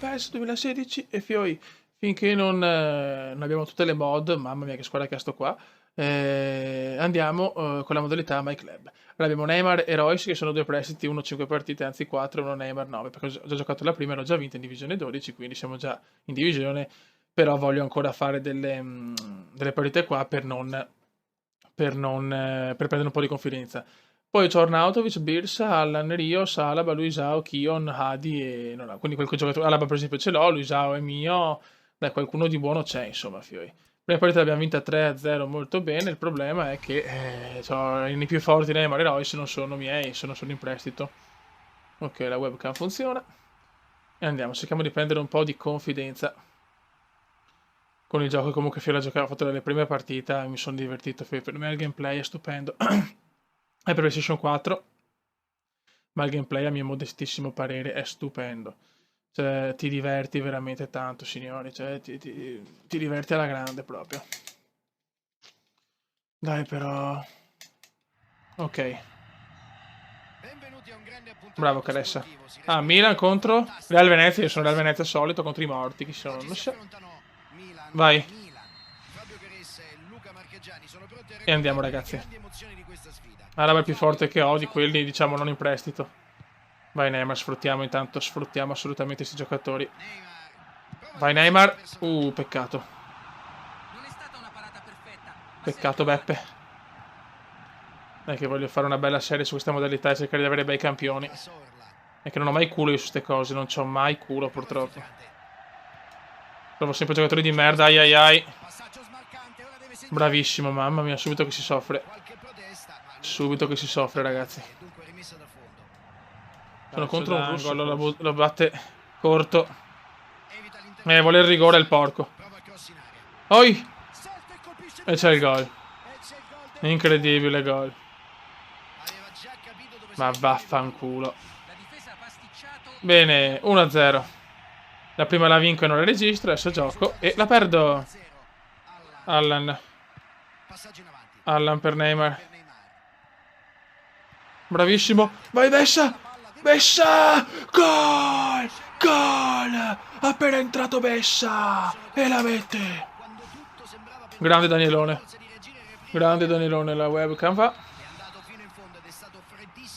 PES 2016 e fioi, finché non abbiamo tutte le mod, mamma mia che squadra che sto qua, andiamo con la modalità My Club. Allora abbiamo Neymar e Royce che sono due prestiti, uno 5 partite, anzi 4, uno Neymar 9, perché ho già giocato la prima e l'ho già vinta in divisione 12, quindi siamo già in divisione, però voglio ancora fare delle partite qua per prendere un po' di confidenza. Poi c'ho Arnautovic, Birsa, Allan, Rios, Alaba, Luisao, Kion, Hadi e non ho. Quindi quel giocatore, Alaba per esempio ce l'ho, Luisao è mio, dai, qualcuno di buono c'è, insomma, fioi. Prima partita l'abbiamo vinta 3-0 molto bene, il problema è che i più forti Neymar e Royce non sono miei, sono solo in prestito. Ok, la webcam funziona. E andiamo, cerchiamo di prendere un po' di confidenza con il gioco. Comunque Fio l'ha giocato, ho fatto le prime partite e mi sono divertito. Per me il gameplay è stupendo. È per PlayStation 4, ma il gameplay a mio modestissimo parere è stupendo. Cioè, ti diverti veramente tanto, signori. Cioè, ti diverti alla grande proprio. Dai, però... Ok. Bravo, Caressa. Ah, Milan contro Real Venezia. Io sono Real Venezia solito contro i morti. Chi sono? Non so. Vai. E andiamo, ragazzi. Araba è il più forte che ho di quelli, diciamo, non in prestito. Vai Neymar, sfruttiamo intanto, sfruttiamo assolutamente questi giocatori. Vai Neymar. Peccato. Peccato Beppe. È che voglio fare una bella serie su questa modalità e cercare di avere bei campioni. È che non ho mai culo io su queste cose, non c'ho mai culo purtroppo. Trovo sempre giocatori di merda, ai ai ai. Bravissimo, mamma mia, subito che si soffre. Subito che si soffre, ragazzi. Sono contro un russo, lo batte corto. Vuole il rigore il porco. Oi! E c'è il gol. Incredibile gol. Ma vaffanculo. Bene, 1-0. La prima la vinco e non la registro, adesso gioco e la perdo. Allan. Allan per Neymar. Bravissimo. Vai Bessa! Bessa! Gol! Gol! Appena entrato Bessa! E la mette! Grande Danielone. Grande Danielone, la webcam fa.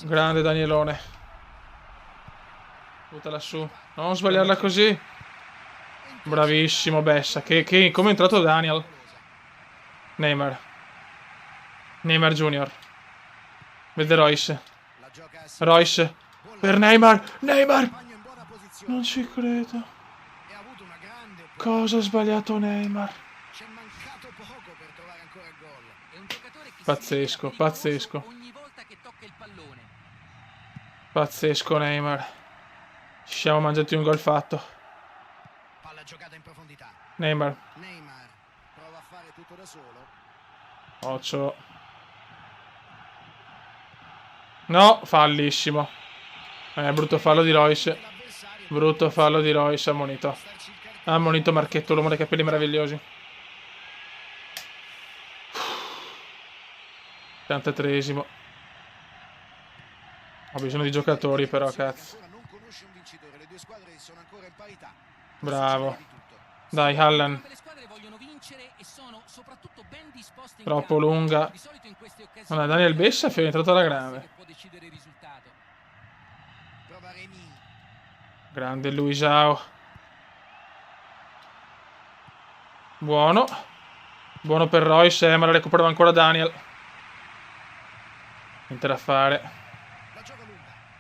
Grande Danielone. Buttala su. Non sbagliarla così. Bravissimo Bessa. Come è entrato Daniel. Neymar. Neymar Junior. Vede Royce. Royce. Per Neymar. Neymar. Non ci credo. Cosa ha sbagliato Neymar? Pazzesco, pazzesco. Pazzesco Neymar. Ci siamo mangiati un gol fatto. Neymar. Prova a fare tutto da solo. Occhio. No, fallissimo. Brutto fallo di Royce. Brutto fallo di Royce, ammonito. Ammonito Marchetto, l'uomo dei capelli meravigliosi. 83esimo. Ho bisogno di giocatori però, cazzo. Bravo. Dai, Allan. Troppo lunga. Allora, Daniel Bessa è entrato alla grave. Grande Luisao. Buono. Buono per Royce, ma la recuperava ancora Daniel. Niente da fare.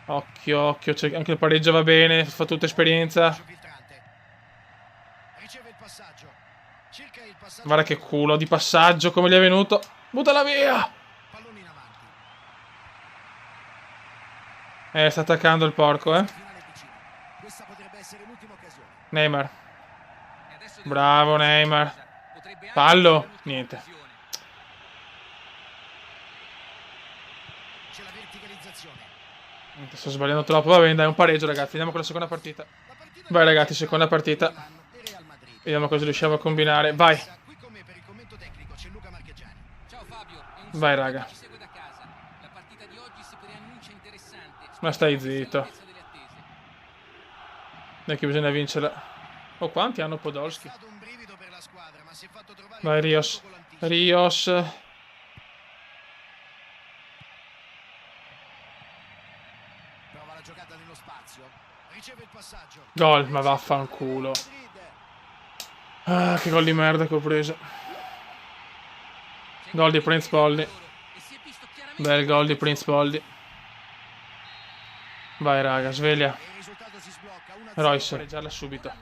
Occhio, occhio, anche il pareggio va bene, fa tutta esperienza. Guarda che culo di passaggio, come gli è venuto. Buttala via! Sta attaccando il porco, Neymar. Bravo Neymar. Fallo. Niente. Sto sbagliando troppo. Va bene, dai, un pareggio, ragazzi. Andiamo con la seconda partita. Vai, ragazzi, seconda partita. Vediamo cosa riusciamo a combinare. Vai. Vai, raga. Ma stai zitto. Dai che bisogna vincerla. Oh, quanti hanno Podolski? È stato un brivido per la squadra, ma si è fatto trovare Vai Rios. con l'anticipo. Rios. Prova la giocata nello spazio. Riceve il passaggio. Gol, ma vaffanculo. Ah, che gol di merda che ho preso. Gol di Prince Polly. Bel gol di Prince Polly. Vai raga, sveglia. Il risultato si sblocca 1-0. Royce, pareggiarla subito.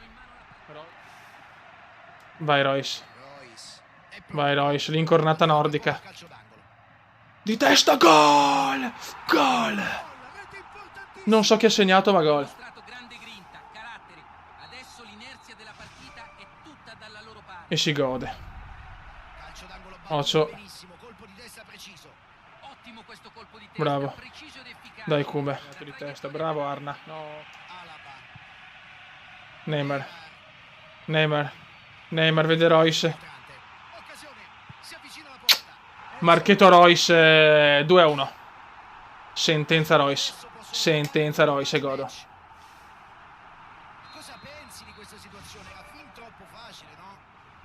Vai Royce. Royce. È pronto. Vai Royce, l'incornata nordica. Calcio d'angolo. Di testa, gol! Gol! Rete importantissima. Non so chi ha segnato, ma gol. Mostrato grande grinta, carattere. Adesso l'inerzia della partita è tutta dalla loro parte. E si gode. Calcio d'angolo Occhio. benissimo, colpo di testa preciso. Ottimo questo colpo di testa, Bravo. preciso ed efficace. Dai Kume. Di testa, bravo Arna. No. Alaba. Neymar. Neymar. Neymar, vede Royce. Entrante. Occasione. Si avvicina alla porta. Marchetto Royce 2-1. Sentenza Royce. Sentenza Royce, godo. Cosa pensi di questa situazione? Era fin troppo facile, no?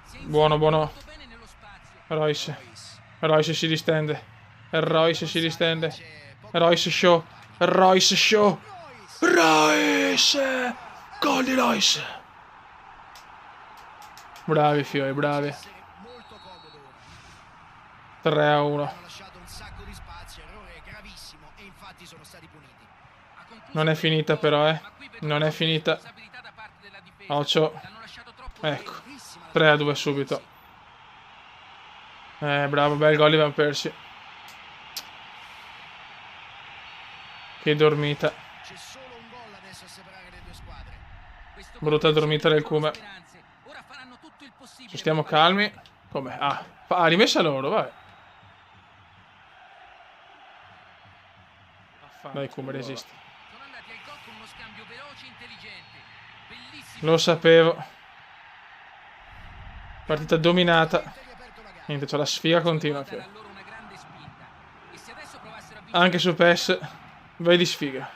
Si è Buono, buono. molto bene nello spazio. Royce. Royce. Royce si distende. Royce si distende. Royce show. Royce show. Royce. Gol di Royce. Bravi fioi, bravi. Essere molto comodo ora. 3-1. Hanno lasciato un sacco di spazio, errore gravissimo e infatti sono stati puniti. Ha concluso Non è il finita gioco, però, ma qui vedo Non è finita. responsabilità da parte della difesa. Occhio. L'hanno lasciato troppo Ecco. Bravissima la 3-2 subito. Bravo, bel gol di Van Persie. Che dormita. C'è solo un gol adesso a separare le due squadre. Questo Brutta gol dormita del loro Kume. speranze. Ora faranno tutto il possibile. Ci stiamo calmi. Come? Ah, rimessa loro, vai. Dai Kume, resisti. Sono andati al gol con uno scambio veloce e intelligente. Bellissimo. Lo sapevo. Partita dominata. Interi aperto la gara. Niente, c'ho la sfiga continua. Può dare figlio. a loro una grande spinta. E se adesso provassero a vincere Anche su PES. Vai di sfiga.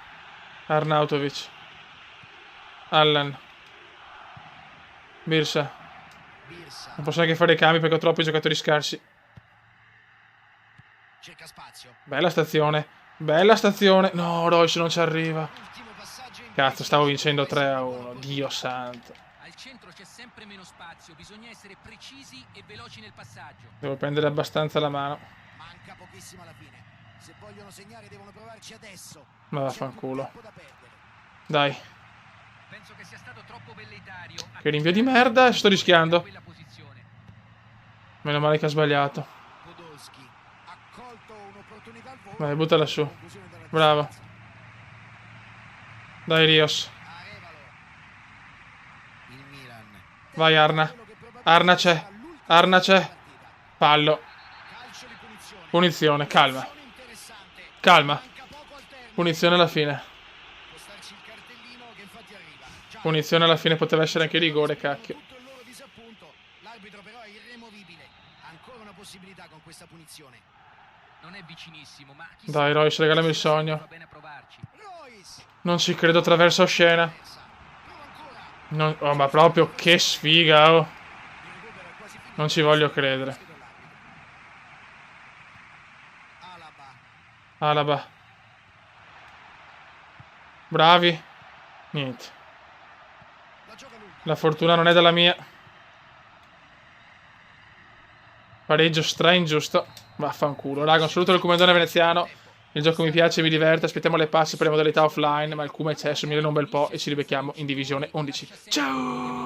Arnautovic. Allan. Birsa. Birsa. Non posso neanche fare i cambi perché ho troppi giocatori scarsi. Cerca spazio. Bella stazione. Bella stazione. No, Royce non ci arriva. Ultimo passaggio in Cazzo, stavo vincendo 3-1. Dio santo. al centro c'è sempre meno spazio. Bisogna essere precisi e veloci nel passaggio. Devo prendere abbastanza la mano. Manca pochissimo alla fine. Se vogliono segnare devono provarci adesso. Ma C'è vaffanculo. più tempo da perdere. Dai. Penso che sia stato troppo velleitario. Che rinvio di merda. Sto rischiando. Quella posizione. Meno male che ha sbagliato. Podolski ha colto un'opportunità al volo. Vai, buttala su. Conclusione della Bravo. distanza. Dai, Rios. Arevalo. Il Milan. Vai, Arna. Arna c'è. Arna c'è. Pallo. Calcio di punizione. Punizione, calma. Punizione interessante. Calma. Manca poco al termine. Punizione alla fine. Può starci il cartellino che infatti arriva. Ciao. Punizione alla fine poteva essere anche rigore, cacchio. Tutto il loro disappunto. L'arbitro però è irremovibile. Ancora una possibilità con questa punizione. Non è vicinissimo, ma chissà. Dai, Royce, regalami il sogno. Va bene a provarci. Royce. Non ci credo attraverso scena. Prova ancora. Oh, ma proprio che sfiga, oh. Il recupero è quasi finito. Non ci voglio credere. Alaba. Alaba. Bravi. Niente. La gioca lunga. La fortuna non è della mia. Pareggio stra ingiusto. Vaffanculo. Raga, un saluto dal comandante veneziano. Il gioco mi piace, mi diverte. Aspettiamo le passe per le modalità offline. Ma il Cume c'è, somigliano un bel po'. E ci ribecchiamo in divisione 11. Ciao!